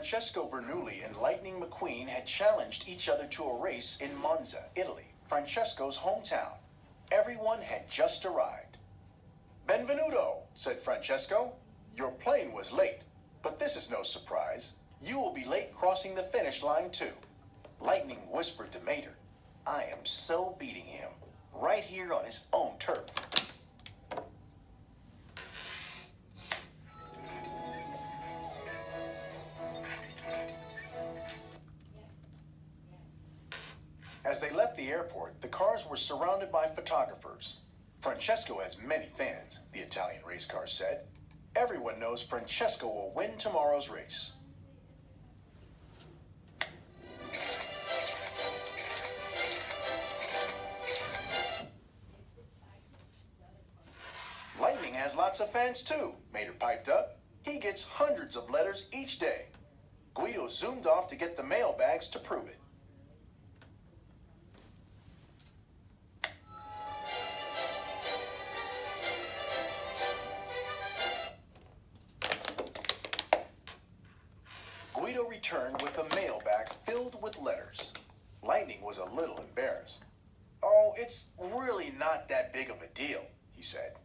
Francesco Bernoulli and Lightning McQueen had challenged each other to a race in Monza, Italy, Francesco's hometown. Everyone had just arrived. "Benvenuto," said Francesco. "Your plane was late, but this is no surprise. You will be late crossing the finish line too." Lightning whispered to Mater, "I am so beating him, right here on his own turf." As they left the airport, the cars were surrounded by photographers. "Francesco has many fans," the Italian race car said. "Everyone knows Francesco will win tomorrow's race." "Lightning has lots of fans too," Mater piped up. "He gets hundreds of letters each day." Guido zoomed off to get the mail bags to prove it. Guido returned with a mailbag filled with letters. Lightning was a little embarrassed. "Oh, it's really not that big of a deal," he said.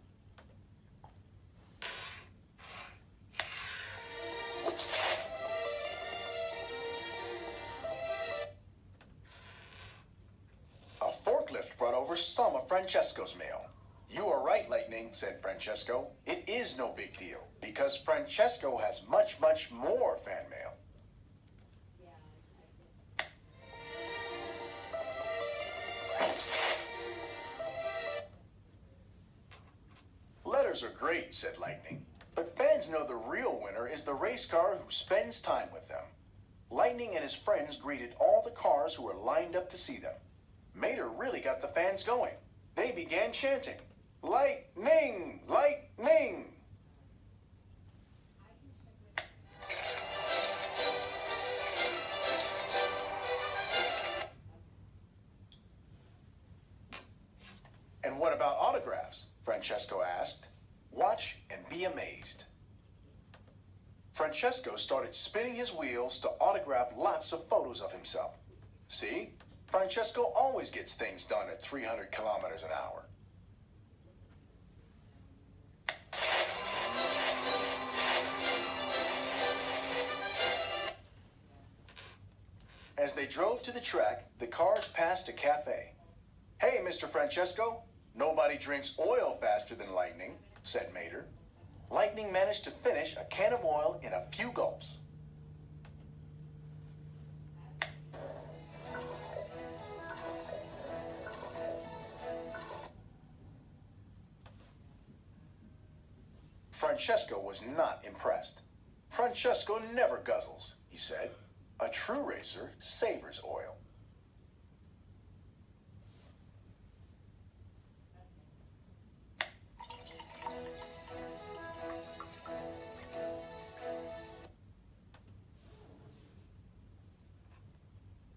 A forklift brought over some of Francesco's mail. "You are right, Lightning," said Francesco. "It is no big deal, because Francesco has much, much more fan mail." "Letters are great," said Lightning, "but fans know the real winner is the race car who spends time with them." Lightning and his friends greeted all the cars who were lined up to see them. Mater really got the fans going. They began chanting, "Lightning! Lightning!" "And what about autographs?" Francesco asked. "Watch and be amazed." Francesco started spinning his wheels to autograph lots of photos of himself. See? Francesco always gets things done at 300 kilometers an hour. As they drove to the track, the cars passed a cafe. "Hey, Mr. Francesco, nobody drinks oil faster than Lightning," said Mater. Lightning managed to finish a can of oil in a few gulps. Francesco was not impressed. "Francesco never guzzles," he said. "A true racer savors oil."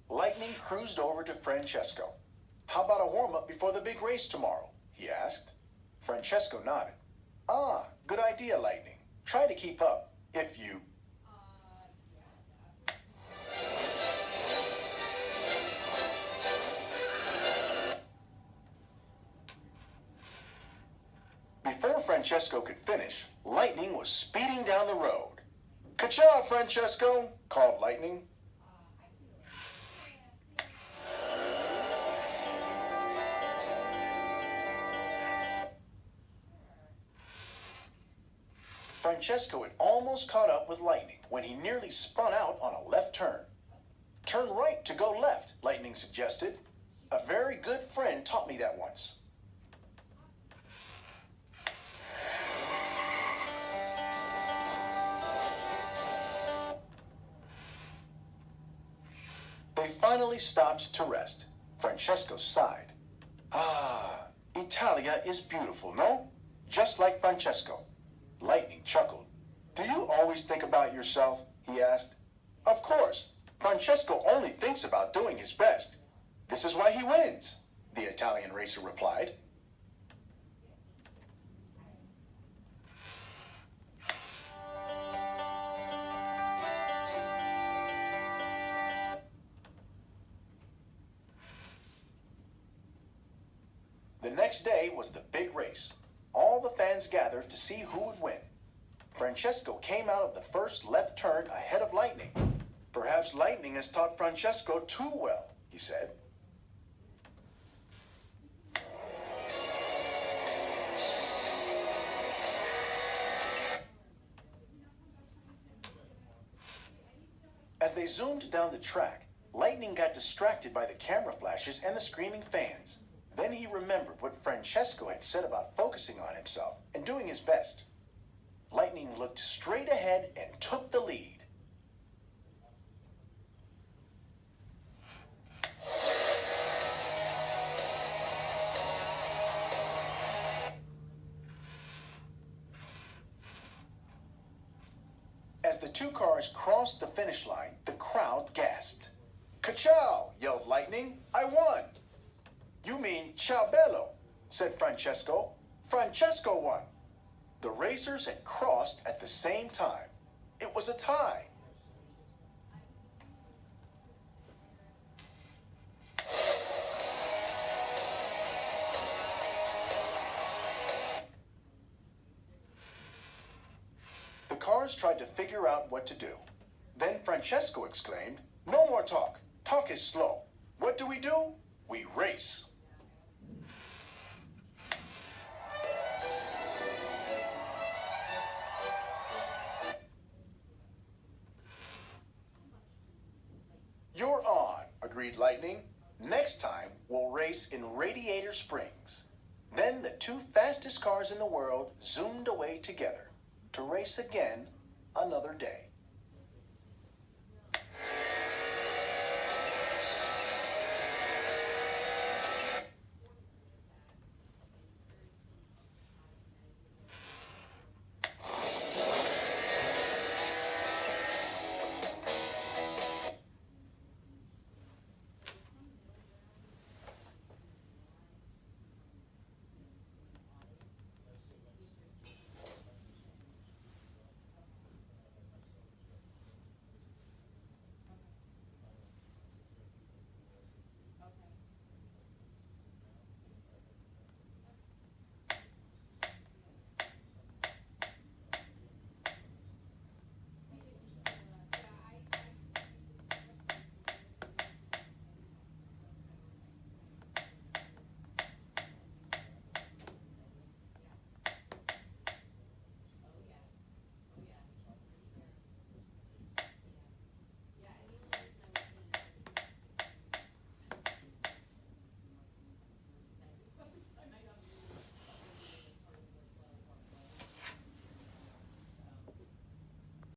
Lightning cruised over to Francesco. "How about a warm-up before the big race tomorrow?" he asked. Francesco nodded. "Ah, good idea, Lightning. Try to keep up, if you..." Before Francesco could finish, Lightning was speeding down the road. "Ka-chow, Francesco," called Lightning. Francesco had almost caught up with Lightning when he nearly spun out on a left turn. "Turn right to go left," Lightning suggested. "A very good friend taught me that once." They finally stopped to rest. Francesco sighed. "Ah, Italia is beautiful, no? Just like Francesco." Lightning chuckled. "Do you always think about yourself?" he asked. "Of course. Francesco only thinks about doing his best. This is why he wins," the Italian racer replied. next day was the big race. All the fans gathered to see who would win. Francesco came out of the first left turn ahead of Lightning. Perhaps Lightning has taught Francesco too well, he said. As they zoomed down the track, Lightning got distracted by the camera flashes and the screaming fans. Then he remembered what Francesco had said about focusing on himself and doing his best. Lightning looked straight ahead and took the lead. As the two cars crossed the finish line, the crowd gasped. "Ka-chow!" yelled Lightning. "I won!" "You mean ciao bello," said Francesco. "Francesco won." The racers had crossed at the same time. It was a tie. The cars tried to figure out what to do. Then Francesco exclaimed, "No more talk. Talk is slow. What do? We race." "You're on," agreed Lightning. "Next time, we'll race in Radiator Springs." Then the two fastest cars in the world zoomed away together to race again another day.